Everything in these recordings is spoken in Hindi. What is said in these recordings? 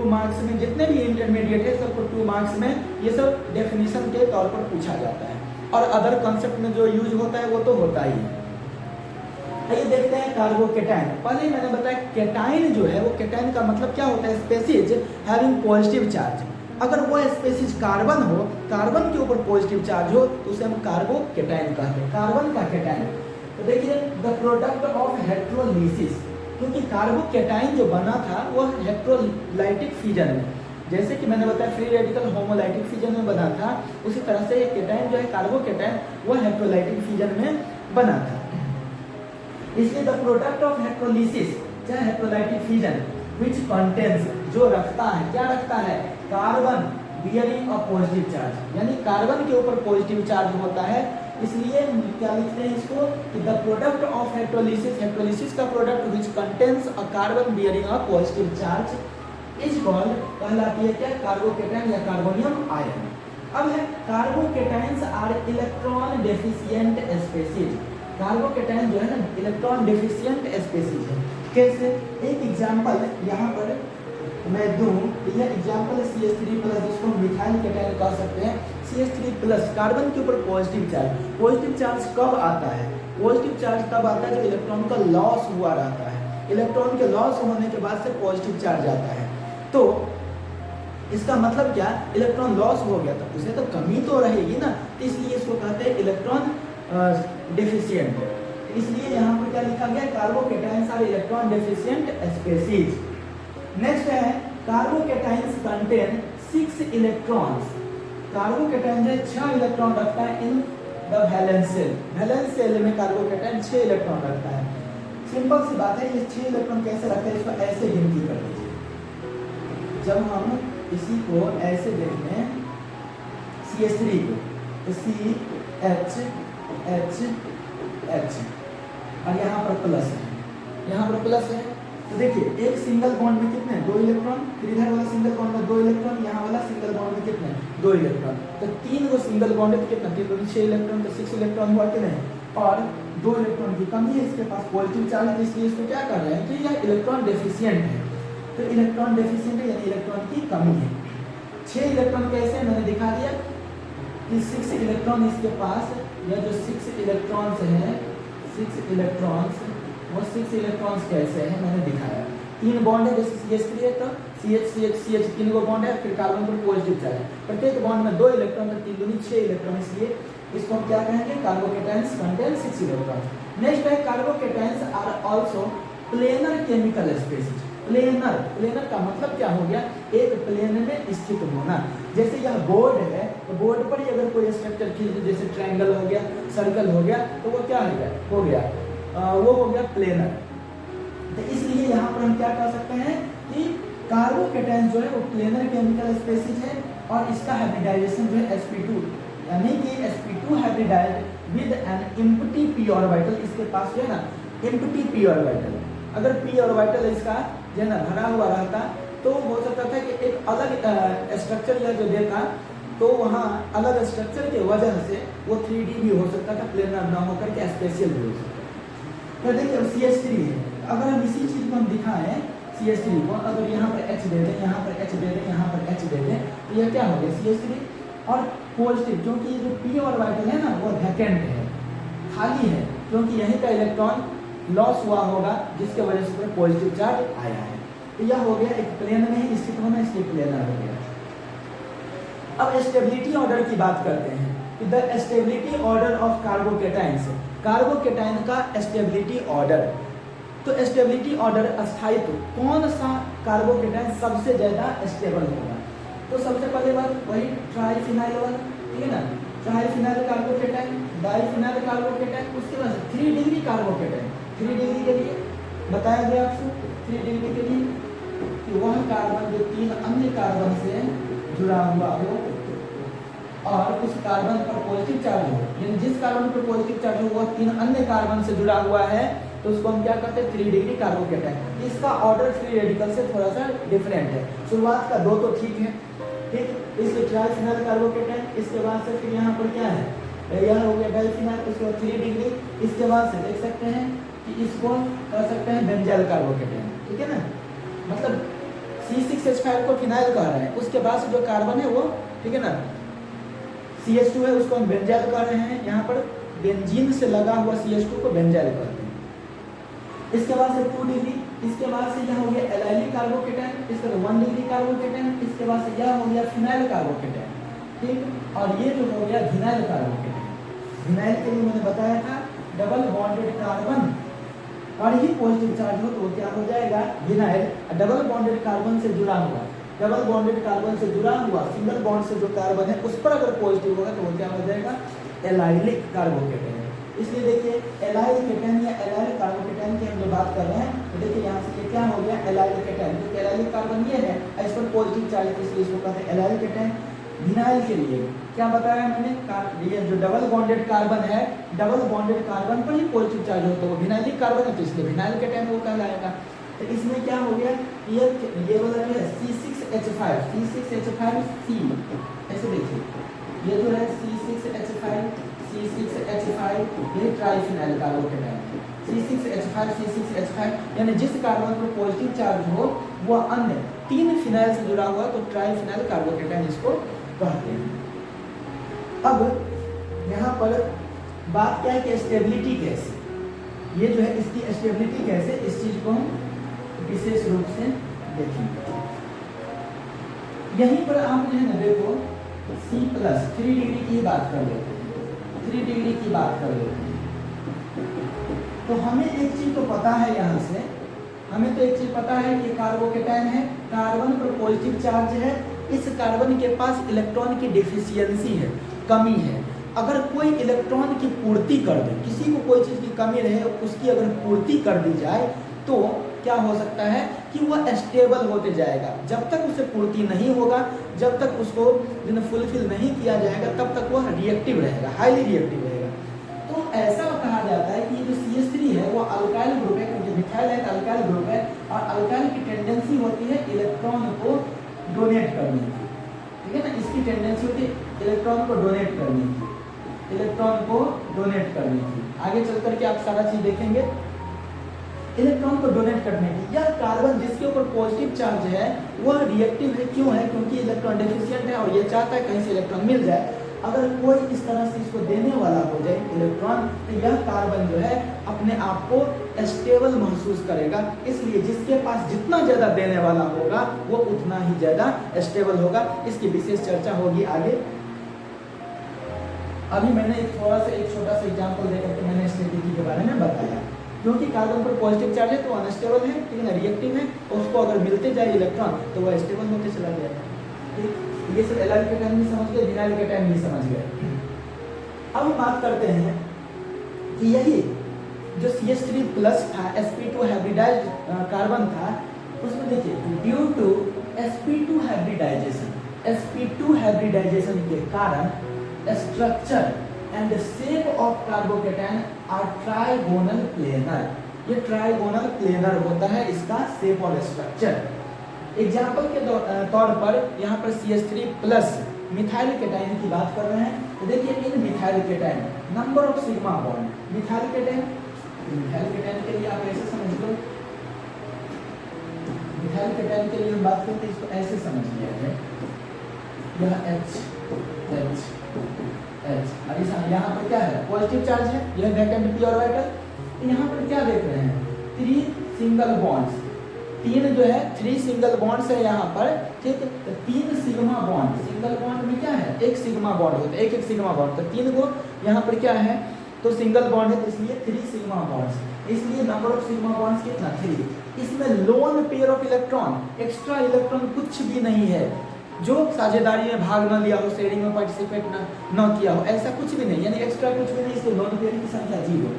मार्क्स में जितने भी इंटरमीडिएट है सबको 2 मार्क्स में ये सब डेफिनेशन के तौर पर पूछा जाता है, और अदर कॉन्सेप्ट में जो यूज होता है वो तो होता ही है। आइए देखते हैं कार्बोकेटाइन। पहले ही मैंने बताया केटाइन जो है वो केटाइन का मतलब क्या होता है, स्पेसीज हैविंग पॉजिटिव चार्ज। अगर वो स्पेसीज कार्बन हो, कार्बन के ऊपर पॉजिटिव चार्ज हो तो उसे हम कार्बोकेटाइन कहते हैं, कार्बन का केटाइन। तो देखिए द प्रोडक्ट ऑफ हेट्रोलिसिस, क्योंकि कार्बोकेटाइन जो बना था वो हेट्रोलाइटिक फिजन में, जैसे कि मैंने बताया फ्री रेडिकल होमोलाइटिक फिजन में बना था, उसी तरह से केटाइन जो है कार्बोकेटाइन वो हेट्रोलाइटिक फिजन में बना था। इसलिए द प्रोडक्ट ऑफ हेट्रोलिसिस चाहे हेट्रोलाइटिक फिजन विच कंटेन्स, जो रखता है, क्या रखता है, carbon bearing a positive charge, यानी कार्बन के ऊपर पॉजिटिव चार्ज होता है। इसलिए क्या लिखते हैं इसको कि the product of heterolysis, heterolysis का product which contains a carbon bearing a positive charge is called, कहलाती है क्या, कार्बोकेटाइन या कार्बोनियम आयन। अब है carbocations are electron deficient species. कार्बोकेटाइन जो है ना इलेक्ट्रॉन डेफिशिएंट स्पेसीज है। कैसे, एक एग्जांपल यहाँ पर मैं दूं, यह एग्जांपल CH3+, जिसको हम मिथाइल केटाइन कह सकते हैं। CH3+, कार्बन के ऊपर पॉजिटिव चार्ज। पॉजिटिव चार्ज कब आता है, पॉजिटिव चार्ज तब आता है जब इलेक्ट्रॉन का लॉस हुआ रहता है। इलेक्ट्रॉन के लॉस होने के बाद से पॉजिटिव चार्ज आता है। तो इसका मतलब क्या, इलेक्ट्रॉन लॉस हो गया तो उसे तो कमी तो रहेगी ना, तो इसलिए इसको कहते हैं इलेक्ट्रॉन डेफिशिएंट। इसलिए यहाँ पर क्या लिखा गया, carbocations are electron deficient species. Next है कार्बोकेटाइन्स कंटेन 6 इलेक्ट्रॉन्स। कार्बोकेटाइन जो 6 इलेक्ट्रॉन रखता है in the valence shell. Valence shell में कार्बोकेटाइन 6 इलेक्ट्रॉन रखता है। सिंपल सी बात है, ये 6 इलेक्ट्रॉन कैसे रखते हैं, इसको ऐसे गिनती कर लीजिए। जब हम इसी को ऐसे देख लें CH3 को, तो CH और यहाँ पर प्लस है, यहाँ पर प्लस है। तो देखिए एक सिंगल बॉन्ड में कितने, 2 इलेक्ट्रॉन, फिर इधर वाला सिंगल बॉन्ड में 2 इलेक्ट्रॉन, यहाँ वाला सिंगल बॉन्ड में कितने, 2 इलेक्ट्रॉन। तो 3 को सिंगल बॉन्ड है तो कितना, 3 दूनी 6 इलेक्ट्रॉन, तो 6 इलेक्ट्रॉन हुआ कि नहीं, और 2 इलेक्ट्रॉन की कमी है, इसके पास पॉजिटिव चार्ज है, इसलिए इसको क्या कर रहे हैं कि यह इलेक्ट्रॉन डेफिशिएंट है। तो इलेक्ट्रॉन डेफिशिएंट है यानी इलेक्ट्रॉन की कमी है। 6 इलेक्ट्रॉन कैसे, मैंने दिखा दिया कि 6 इलेक्ट्रॉन इसके पास, या जो 6 इलेक्ट्रॉन्स हैं, 6 इलेक्ट्रॉन्स, वो 6 इलेक्ट्रॉन्स कैसे हैं मैंने दिखाया। 3 बॉन्ड है, जैसे CH3 है तो CH 3 को बॉन्ड है, फिर कार्बन पर पॉजिटिव चार्ज है, प्रत्येक बॉन्ड में 2 इलेक्ट्रॉन, तो 3 दूनी 6 इलेक्ट्रॉन, इसलिए इसको हम क्या कहेंगे, कार्बोकेटाइन्स कंटेन 6 इलेक्ट्रॉन। नेक्स्ट है carbocations are also planar chemical species. Planar, planar का मतलब क्या हो गया, एक प्लेन में स्थित होना। जैसे यह बोर्ड है, तो बोर्ड पर ही अगर कोई स्ट्रक्चर खींच, जैसे ट्रायंगल हो गया, सर्कल हो गया, तो वो क्या हो गया, वो हो गया प्लेनर। तो इसलिए यहाँ पर हम क्या कह सकते हैं कि कार्बोकेटाइन जो है वो प्लेनर केमिकल स्पेसीज है, और इसका हाइब्रिडाइजेशन जो है sp2, यानी कि sp2 hybridised with an empty p orbital. इसके पास जो है ना एम्प्टी p ऑर्बिटल, अगर p ऑर्बिटल इसका जो है ना भरा हुआ रहता तो हो सकता था कि एक अलग स्ट्रक्चर यह जो देता, तो वहाँ अलग स्ट्रक्चर के वजह से वो 3D भी हो सकता था, प्लेनर ना होकर के स्पेशल भी हो सकता। तो देखिए CH3 है, अगर हम इसी चीज को हम दिखाएं CH3 को, अगर यहाँ पर H दे दें, यहाँ पर H दे दें, यहाँ पर H दे दें, तो यह क्या हो गया CH3 और पॉजिटिव, क्योंकि ये जो p ऑर्बिटल है ना वो वैकेंट है, खाली है, क्योंकि यहीं का इलेक्ट्रॉन लॉस हुआ होगा जिसके वजह से पूरा पॉजिटिव चार्ज आया है। तो यह हो गया एक प्लेन में ही स्थित होना, इसलिए प्लेनर हो गया। अब स्टेबिलिटी ऑर्डर की बात करते हैं कि the stability order of carbocations, carbocation का स्टेबिलिटी ऑर्डर। तो स्टेबिलिटी ऑर्डर अस्थायित्व, कौन सा कार्बोकेटाइन सबसे ज्यादा स्टेबल होगा, तो सबसे पहले बात वही ट्राइफिनाइल वाला, ठीक है ना, ट्राइफिनाइल कार्बोकेटाइन, डाइफिनाइल कार्बोकेटाइन, उसके बाद 3 डिग्री कार्बोकेटाइन। 3 डिग्री के लिए बताया गया आपको, 3 डिग्री के लिए कि वह कार्बन जो 3 अन्य कार्बन से जुड़ा हुआ हो और उस कार्बन पर पॉजिटिव चार्ज हो, यानी जिस कार्बन पर पॉजिटिव चार्ज हो वह 3 अन्य कार्बन से जुड़ा हुआ है, तो उसको हम क्या कहते हैं 3 डिग्री कार्बोकेटाइन। इसका ऑर्डर फ्री रेडिकल से थोड़ा सा डिफरेंट है, शुरुआत का 2 तो ठीक है, ठीक, इसलिए ट्राइफिनाइल कार्बोकेटाइन, इसके बाद से फिर यहाँ पर क्या है, यह हो गया डाइफिनाइल, उसके बाद 3 डिग्री, इसके बाद से देख सकते हैं कि इसको कह सकते हैं बेंजाइल कार्बोकेटाइन, ठीक है ना, मतलब C6H5 को फिनाइल कह रहे हैं, उसके बाद से जो कार्बन है वो, ठीक है ना, CH2 है उसको हम बेंजाइल कह रहे हैं। यहाँ पर बेंजीन से लगा हुआ CH2 को बेंजाइल कहते हैं। इसके बाद से 2 डिग्री, इसके बाद से यह हो गया एलाइलिक कार्बोकेटाइन, इसके बाद 1 डिग्री कार्बोकेटाइन, इसके बाद से यह हो गया फिनाइल कार्बोकेटाइन, ठीक। और ये जो हो गया विनाइल कार्बोकेटाइन। विनाइल के लिए मैंने बताया था डबल बॉन्डेड कार्बन और ही पॉजिटिव चार्ज हो तो क्या हो जाएगा विनाइल। डबल बॉन्डेड कार्बन से जुड़ा हुआ, डबल बॉन्डेड कार्बन से जुड़ा हुआ सिंगल बॉन्ड से जो कार्बन है उस पर अगर पॉजिटिव होगा तो वो क्या हो जाएगा एलाइलिक कार्बोकेटाइन। इसलिए देखिए एलाइल केटाइन या एलाइल कार्बोकेटाइन की हम जो बात कर रहे हैं तो देखिए यहाँ से ये क्या हो गया एलाइल केटाइन, क्योंकि एलाइलिक कार्बन ये है इस पर पॉजिटिव चार्ज है इसलिए इसको कहते हैं एलाइल केटाइन। विनाइल के लिए क्या बताया मैंने, ये जो डबल बॉन्डेड कार्बन है, डबल बॉन्डेड कार्बन पर ही पॉजिटिव चार्ज होता है वो विनाइलिक कार्बन है तो इसलिए विनाइल केटाइन वो कहलाएगा। तो इसमें क्या हो गया ये वाला जो है C6H5, C6H5C, ऐसे देखिए ये जो है C6H5 ये ट्राइफिनाइल कार्बोकेटाइन, C6H5 यानी जिस कार्बन पर पॉजिटिव चार्ज हो वह अन्य 3 फिनाइल से जुड़ा हुआ तो ट्राइफिनाइल कार्बोकेटाइन इसको कहते हैं। अब यहाँ पर बात क्या है कि स्टेबिलिटी कैसे, ये जो है इसकी स्टेबिलिटी कैसे, इस चीज को हम विशेष रूप से देखेंगे। यहीं पर आप जो है ना देखो C+3 डिग्री की बात कर लेते हैं, 3 डिग्री की बात कर लेते हैं। तो हमें एक चीज तो पता है, यहाँ से हमें तो एक चीज पता है कि कार्बोकेटाइन है, कार्बन पर पॉजिटिव चार्ज है, इस कार्बन के पास इलेक्ट्रॉन की डिफिशियंसी है, कमी है। अगर कोई इलेक्ट्रॉन की पूर्ति कर दे, किसी को कोई चीज की कमी रहे उसकी अगर पूर्ति कर दी जाए तो क्या हो सकता है कि वह स्टेबल होते जाएगा। जब तक उसे पूर्ति नहीं होगा, जब तक उसको फुलफिल नहीं किया जाएगा तब तक वह रिएक्टिव रहेगा, हाईली रिएक्टिव रहेगा। तो ऐसा कहा जाता है कि जो CH3 है वो अल्काइल ग्रुप है, क्योंकि मिथाइल है अल्काइल ग्रुप है और अल्काइल की टेंडेंसी होती है इलेक्ट्रॉन को डोनेट करने की, ठीक है ना, इसकी टेंडेंसी होती है इलेक्ट्रॉन को डोनेट करने की, इलेक्ट्रॉन को डोनेट करने की। आगे चल करके आप सारा चीज देखेंगे इलेक्ट्रॉन को डोनेट करने की। यह कार्बन जिसके ऊपर पॉजिटिव चार्ज है वह रिएक्टिव है, क्यों है, क्योंकि इलेक्ट्रॉन डेफिशिएंट है और ये चाहता है कहीं से इलेक्ट्रॉन मिल जाए। अगर कोई इस तरह से इसको देने वाला हो जाए इलेक्ट्रॉन तो यह कार्बन जो है अपने आप को स्टेबल महसूस करेगा, इसलिए जिसके पास जितना ज़्यादा देने वाला होगा वो उतना ही ज़्यादा स्टेबल होगा। इसकी विशेष चर्चा होगी आगे। अभी मैंने एक थोड़ा सा एक छोटा सा एग्जाम्पल देकर के मैंने स्टेबिलिटी के बारे में बताया, क्योंकि कार्बन पर पॉजिटिव चार्ज है तो अनस्टेबल है, ठीक है ना, रिएक्टिव है, उसको अगर मिलते जाए इलेक्ट्रॉन तो वह स्टेबल होते चला जाएगा। ठीक, ये सब एलाइल केटाइन भी समझ गए, विनाइल केटाइन भी समझ गए। अब हम बात करते हैं कि यही जो CH3+ था, sp2 हाइब्रिडाइज्ड कार्बन था, उसमें देखिए due to sp2 hybridisation, sp2 hybridisation के कारण structure and shape of carbocation are trigonal planar. ये ट्राइगोनल प्लेनर होता है इसका शेप और स्ट्रक्चर। एग्जाम्पल के तौर पर यहाँ पर CH3+ मिथाइल केटाइन की बात कर रहे हैं तो देखिए इन methyl cation number of sigma bond, methyl cation के लिए आप ऐसे समझ लो, मिथाइल केटाइन के लिए हम बात करते हैं इसको ऐसे समझ लिया है, यह H और यहाँ पर क्या है पॉजिटिव चार्ज है, यह वैकेंट p ऑर्बिटल। तो यहाँ पर क्या देख रहे हैं 3 सिंगल बॉन्ड्स, 3 जो है 3 सिंगल बॉन्ड्स है यहाँ पर, ठीक। तो 3 सिग्मा बॉन्ड, सिंगल बॉन्ड में क्या है एक सिग्मा बॉन्ड होता है, एक सिग्मा बॉन्ड, तो 3 को यहाँ पर क्या है तो सिंगल बॉन्ड है तो इसलिए 3 सिग्मा बॉन्ड्स, इसलिए नंबर ऑफ सिग्मा बॉन्ड्स कितना 3। इसमें lone pair of electron, extra electron कुछ भी नहीं है, जो साझेदारी में भाग न लिया हो, शेयरिंग में पार्टिसिपेट न किया हो, ऐसा कुछ भी नहीं, यानी एक्स्ट्रा कुछ भी नहीं, इसलिए लोन पेयर की संख्या 0।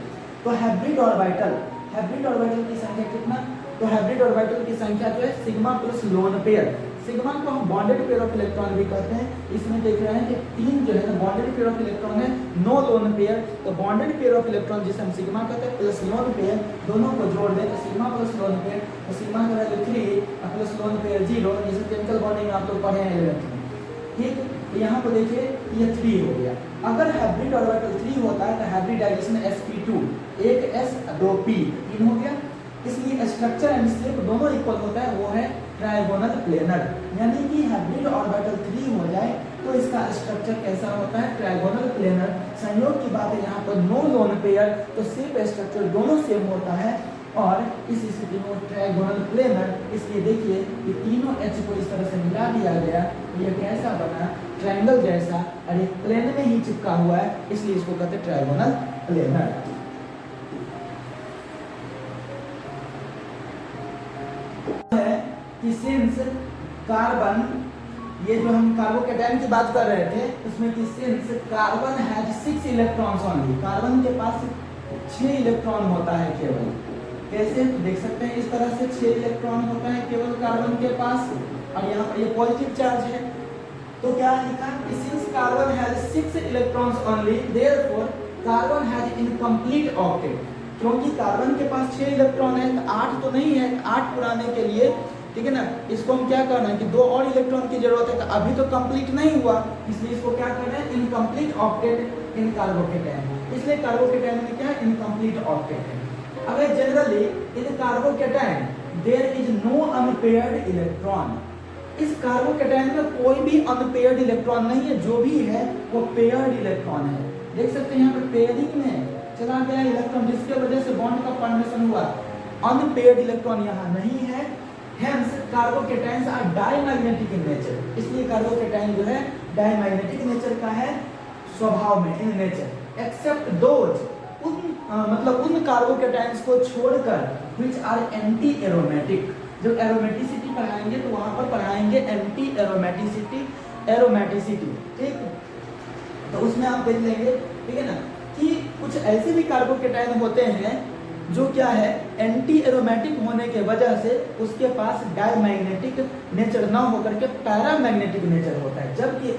तो हाइब्रिड ऑर्बिटल की संख्या कितना, तो हाइब्रिड ऑर्बिटल की संख्या जो है sigma plus lone pair, sigma को हम बॉन्डेड पेयर ऑफ इलेक्ट्रॉन भी कहते हैं। इसमें देख रहे हैं कि 3 जो है ना बॉन्डेड पेयर ऑफ इलेक्ट्रॉन है, नो लोन पेयर, तो बॉन्डेड पेयर ऑफ इलेक्ट्रॉन जिसे हम सिग्मा कहते हैं प्लस लोन पेयर, दोनों को जोड़ दें तो सिग्मा प्लस लोन पेयर, तो सिग्मा का वैल्यू 3 प्लस लोन पेयर 0, जैसे केमिकल बॉन्डिंग आप लोग पढ़े हैं 11th में, ठीक। तो यहाँ पर देखिए ये 3 हो गया। अगर हाइब्रिड ऑर्बिटल 3 होता है तो हाइब्रिडाइजेशन sp2, एक s 2 p 3 हो गया। इसलिए स्ट्रक्चर एंड शेप दोनों इक्वल होता है, वो है ट्रायगोनल प्लेनर। यानी कि हाइब्रिड ऑर्बिटल 3 हो जाए तो इसका स्ट्रक्चर कैसा होता है, ट्रायगोनल प्लेनर। संयोग की बात है यहाँ पर नो लोन पेयर, तो शेप स्ट्रक्चर दोनों सेम होता है और इस स्थिति में ट्रायगोनल प्लेनर। इसलिए देखिए ये तीनों एच को इस तरह से मिला दिया गया, ये कैसा बना, ट्रायंगल जैसा, और एक प्लेन में ही चिपका हुआ है, इसलिए इसको कहते हैं ट्रायगोनल प्लेनर। है कि सिंस कार्बन, ये जो हम कार्बोकेटाइन की बात कर रहे थे उसमें कि since carbon has 6 electrons only, carbon के पास 6 इलेक्ट्रॉन होता है केवल। कैसे, तो देख सकते हैं इस तरह से 6 इलेक्ट्रॉन होता है केवल कार्बन के पास, और यहाँ पर ये पॉजिटिव चार्ज है। तो क्या लिखा कि since carbon has 6 electrons only therefore carbon has incomplete octet, क्योंकि कार्बन के पास 6 इलेक्ट्रॉन है तो 8 तो नहीं है, 8 पुराने के लिए, ठीक है ना, इसको हम क्या करना है कि 2 और इलेक्ट्रॉन की जरूरत है, तो अभी तो कंप्लीट नहीं हुआ, इसलिए इसको क्या करना है, इनकम्प्लीट ऑक्टेट इन कार्बोकेटाइन। इसलिए कार्बोकेटाइन में क्या है, इनकम्प्लीट ऑक्टेट है। अगर generally in carbocation there is no unpaired electron, इस कार्बोकेटाइन में कोई भी अनपेयर्ड इलेक्ट्रॉन नहीं है, जो भी है वो पेयर्ड इलेक्ट्रॉन है। देख सकते हैं यहाँ पर पेयरिंग में चला गया इलेक्ट्रॉन, जिसके वजह से बॉन्ड का फॉर्मेशन हुआ। अनपेयर्ड इलेक्ट्रॉन यहाँ नहीं है, hence carbocations are diamagnetic in nature, इसलिए कार्बोकेटाइन जो है डायमैग्नेटिक नेचर का है स्वभाव में, इन नेचर, एक्सेप्ट दोज, मतलब उन कार्बोकेटाइन्स को छोड़कर व्हिच आर एंटी एरोमेटिक। जब एरोमेटिसिटी पढ़ाएंगे तो वहां पर पढ़ाएंगे एंटी एरोमेटिसिटी, एरोमेटिसिटी, ठीक, तो उसमें आप देख लेंगे, ठीक है ना, कि कुछ ऐसे भी कार्बोकेटाइन होते हैं जो क्या है, एंटी एरोमेटिक होने के वजह से उसके पास डायमैग्नेटिक नेचर ना होकर के पैरामैग्नेटिक नेचर होता है, जबकि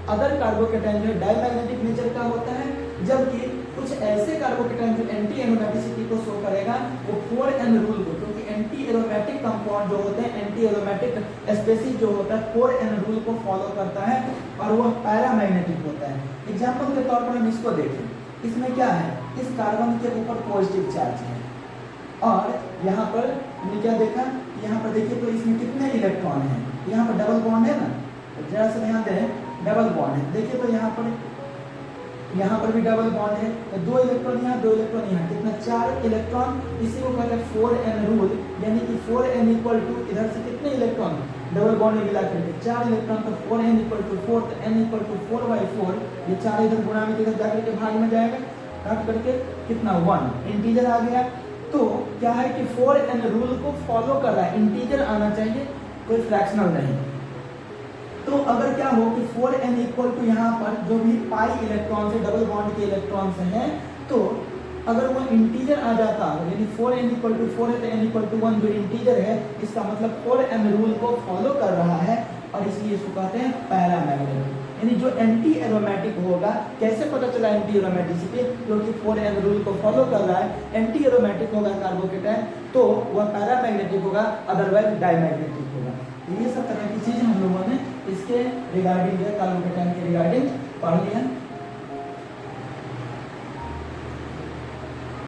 अदर कार्बोकेटाइन जो डायमैग्नेटिक नेचर का होता है, जबकि कुछ ऐसे कार्बोकेटाइन जो एंटी एरोमेटिसिटी को शो करेगा वो 4n रूल को, क्योंकि एंटी एरोमेटिक कंपाउंड जो होते हैं, एंटी एरोमेटिक स्पीशीज जो होता है 4n रूल को फॉलो करता है और वह पैरामैग्नेटिक होता है। एग्जांपल के तौर पर हम इसको देखें, इसमें क्या है, इस कार्बन के ऊपर पॉजिटिव चार्ज है और यहाँ पर हमने क्या देखा, यहाँ पर देखिए तो इसमें कितने इलेक्ट्रॉन हैं, यहाँ पर डबल बॉन्ड है ना, तो जरा सा ध्यान दें, डबल बॉन्ड है, देखिए तो यहाँ पर भी डबल बॉन्ड है, तो 2 इलेक्ट्रॉन यहाँ, 2 इलेक्ट्रॉन यहाँ, कितना, 4 इलेक्ट्रॉन। इसी को कहते हैं 4n रूल, यानी कि 4n इक्वल टू, इधर से कितने इलेक्ट्रॉन, डबल बॉन्ड में मिला करके 4 इलेक्ट्रॉन, तो 4n इक्वल टू 4, तो n इक्वल टू 4/4, ये 4 इधर गुणा में किधर जाकर के भाग में जाएगा, काट करके कितना, 1 इंटीजर आ गया। तो क्या है कि 4n रूल को फॉलो कर रहा है, इंटीजर आना चाहिए, कोई फ्रैक्शनल नहीं। तो अगर क्या हो कि 4n इक्वल टू यहाँ पर जो भी पाई इलेक्ट्रॉन से, डबल बॉन्ड के इलेक्ट्रॉन से हैं, तो अगर वो इंटीजर आ जाता, यानी 4n इक्वल टू 4 है तो n इक्वल टू 1 जो इंटीजर है, इसका मतलब 4n रूल को फॉलो कर रहा है और इसलिए इसको कहते हैं पैरामैग्नेटिक, यानी जो एंटी एरोमेटिक होगा। कैसे पता चला एंटी एरोमेटिसिटी, क्योंकि 4n रूल को फॉलो कर रहा है, एंटी एरोमेटिक होगा कार्बोकेटाइन तो वह पैरामैग्नेटिक होगा, अदरवाइज डायमैग्नेटिक होगा। ये सब तरह की चीजें हम लोगों ने इसके रिगार्डिंग, कार्बोकेटाइन के रिगार्डिंग पढ़ लिया।